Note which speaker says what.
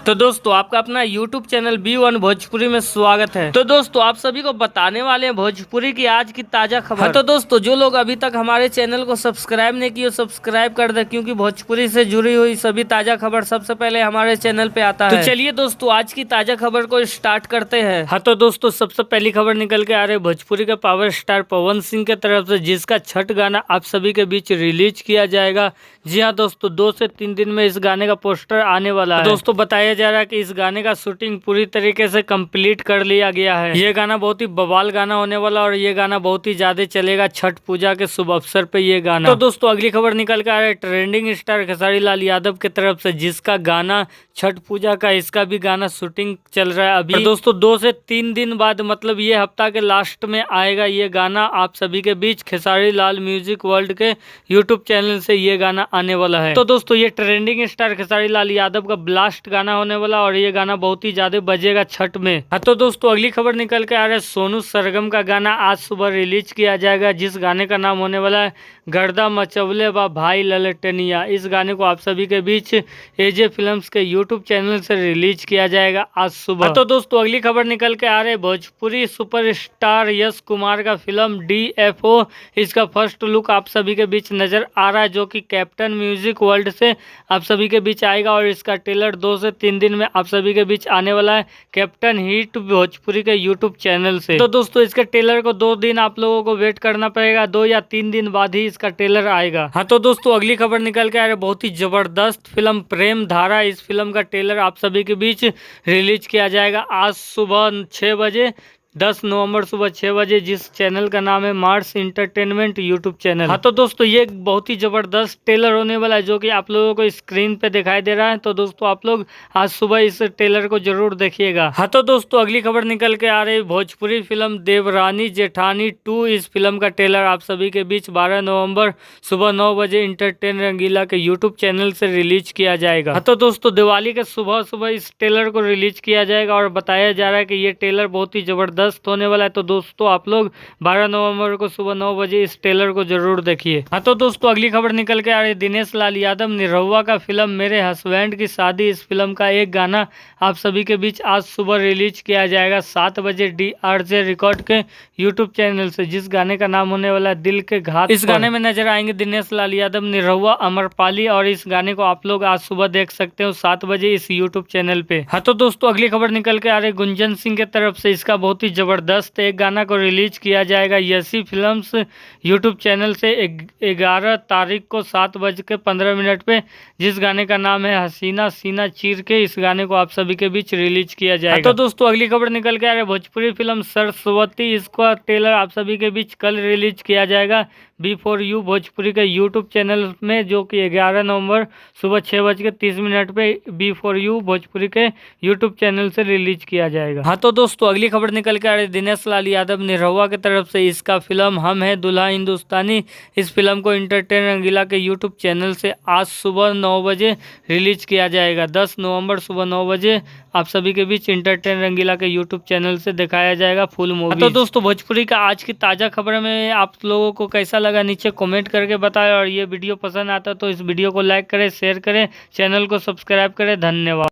Speaker 1: तो दोस्तों आपका अपना YouTube चैनल B1 भोजपुरी में स्वागत है। तो दोस्तों आप सभी को बताने वाले हैं भोजपुरी की आज की ताजा खबर। हाँ तो दोस्तों जो लोग अभी तक हमारे चैनल को सब्सक्राइब नहीं किए सब्सक्राइब कर दे, क्योंकि भोजपुरी से जुड़ी हुई सभी ताजा खबर सबसे पहले हमारे चैनल पे आता है। तो चलिए दोस्तों आज की ताजा खबर को स्टार्ट करते हैं। हाँ तो दोस्तों सबसे पहली खबर निकल के आ रही है भोजपुरी के पावर स्टार पवन सिंह के तरफ से, जिसका छठ गाना आप सभी के बीच रिलीज किया जाएगा। जी हाँ दोस्तों 2 से 3 दिन में इस गाने का पोस्टर आने वाला है। दोस्तों बताया जा रहा है कि इस गाने का शूटिंग पूरी तरीके से कंप्लीट कर लिया गया है। ये गाना बहुत ही बवाल गाना होने वाला और ये गाना बहुत ही ज्यादा चलेगा छठ पूजा के शुभ अवसर पे ये गाना। तो दोस्तों अगली खबर निकल कर आ रहा है ट्रेंडिंग स्टार खेसारी लाल यादव की तरफ से, जिसका गाना छठ पूजा का इसका भी गाना शूटिंग चल रहा है अभी। दोस्तों 2 से 3 दिन बाद मतलब ये हफ्ता के लास्ट में आएगा ये गाना आप सभी के बीच खेसारी लाल म्यूजिक वर्ल्ड के यूट्यूब चैनल से ये गाना आने वाला है। तो दोस्तों ये ट्रेंडिंग स्टार खेसारी लाल यादव का ब्लास्ट गाना होने वाला और ये गाना बहुत ही ज्यादा बजेगा छठ में। हाँ तो दोस्तों अगली खबर निकल के आ रहा है सोनू सरगम का गाना आज सुबह रिलीज किया जाएगा, जिस गाने का नाम होने वाला है गर्दा मचवले बा भाई ललटनिया। इस गाने को आप सभी के बीच एजे फिल्म्स के यूट्यूब चैनल से रिलीज किया जाएगा आज सुबह। तो दोस्तों अगली खबर निकल के आ रहे है भोजपुरी सुपरस्टार यश कुमार का फिल्म DFO, इसका फर्स्ट लुक आप सभी के बीच नजर आ रहा है, जो कि कैप्टन म्यूजिक वर्ल्ड से आप सभी के बीच आएगा और इसका ट्रेलर 2 से 3 दिन में आप सभी के बीच आने वाला है कैप्टन हिट भोजपुरी के यूट्यूब चैनल से। तो दोस्तों इसके ट्रेलर को 2 दिन आप लोगों को वेट करना पड़ेगा, 2 या 3 दिन बाद ही इसका ट्रेलर आएगा। हाँ तो दोस्तों अगली खबर निकल के आ रही है बहुत ही जबरदस्त फिल्म प्रेम धारा। इस फिल्म का ट्रेलर आप सभी के बीच रिलीज किया जाएगा आज सुबह 6 बजे 10 नवंबर सुबह 6 बजे, जिस चैनल का नाम है मार्स इंटरटेनमेंट यूट्यूब चैनल। हाँ तो दोस्तों ये बहुत ही जबरदस्त ट्रेलर होने वाला है, जो कि आप लोगों को स्क्रीन पे दिखाई दे रहा है। तो दोस्तों आप लोग आज सुबह इस ट्रेलर को जरूर देखिएगा। हाँ तो दोस्तों अगली खबर निकल के आ रही है भोजपुरी फिल्म देवरानी जेठानी 2। इस फिल्म का ट्रेलर आप सभी के बीच 12 नवम्बर सुबह 9 बजे इंटरटेन रंगीला के यूट्यूब चैनल से रिलीज किया जाएगा। हाँ तो दोस्तों दिवाली के सुबह सुबह इस ट्रेलर को रिलीज किया जाएगा और बताया जा रहा है कि ये ट्रेलर बहुत ही जबरदस्त होने वाला है। तो दोस्तों आप लोग 12 नवंबर को सुबह 9 बजे इस ट्रेलर को जरूर देखिए। हाँ तो दोस्तों अगली खबर निकल के आ रही है दिनेश लाल यादव निरहुआ का फिल्म मेरे हस्बैंड की शादी। इस फिल्म का एक गाना आप सभी के बीच आज सुबह रिलीज किया जाएगा 7 बजे DRJ रिकॉर्ड के यूट्यूब चैनल से, जिस गाने का नाम होने वाला है दिल के घाट। इस गाने में नजर आएंगे दिनेश लाल यादव निरहुआ अमरपाली और इस गाने को आप लोग आज सुबह देख सकते हो 7 बजे इस यूट्यूब चैनल पे। हाँ तो दोस्तों अगली खबर निकल के आ रही है गुंजन सिंह की तरफ से, इसका बहुत ही जबरदस्त एक गाना को रिलीज किया जाएगा यसी फिल्म्स यूट्यूब चैनल से 11 तारीख को 7:15 पे, जिस गाने का नाम है हसीना सीना चीर के। इस गाने को आप सभी के बीच रिलीज किया जाएगा। तो दोस्तों अगली खबर निकल के आ रही है भोजपुरी फिल्म सरस्वती। इसका ट्रेलर आप सभी के बीच कल रिलीज किया जाएगा B4U भोजपुरी के यूट्यूब चैनल में, जो कि 11 नवंबर सुबह 6:30 पे B4U भोजपुरी के यूट्यूब चैनल से रिलीज किया जाएगा। हाँ तो दोस्तों अगली खबर निकल के आ रही है दिनेश लाल यादव निरहुआ की तरफ से, इसका फिल्म हम है दुल्हा हिंदुस्तानी। इस फिल्म को इंटरटेन रंगीला के यूट्यूब चैनल से आज सुबह 9 बजे रिलीज किया जाएगा। 10 नवंबर सुबह 9 बजे आप सभी के बीच इंटरटेन रंगीला के यूट्यूब चैनल से दिखाया जाएगा फुल मूवी। तो दोस्तों भोजपुरी का आज की ताजा खबर में आप लोगों को कैसा लगा नीचे कमेंट करके बताएं, और ये वीडियो पसंद आता तो इस वीडियो को लाइक करें, शेयर करें, चैनल को सब्सक्राइब करें। धन्यवाद।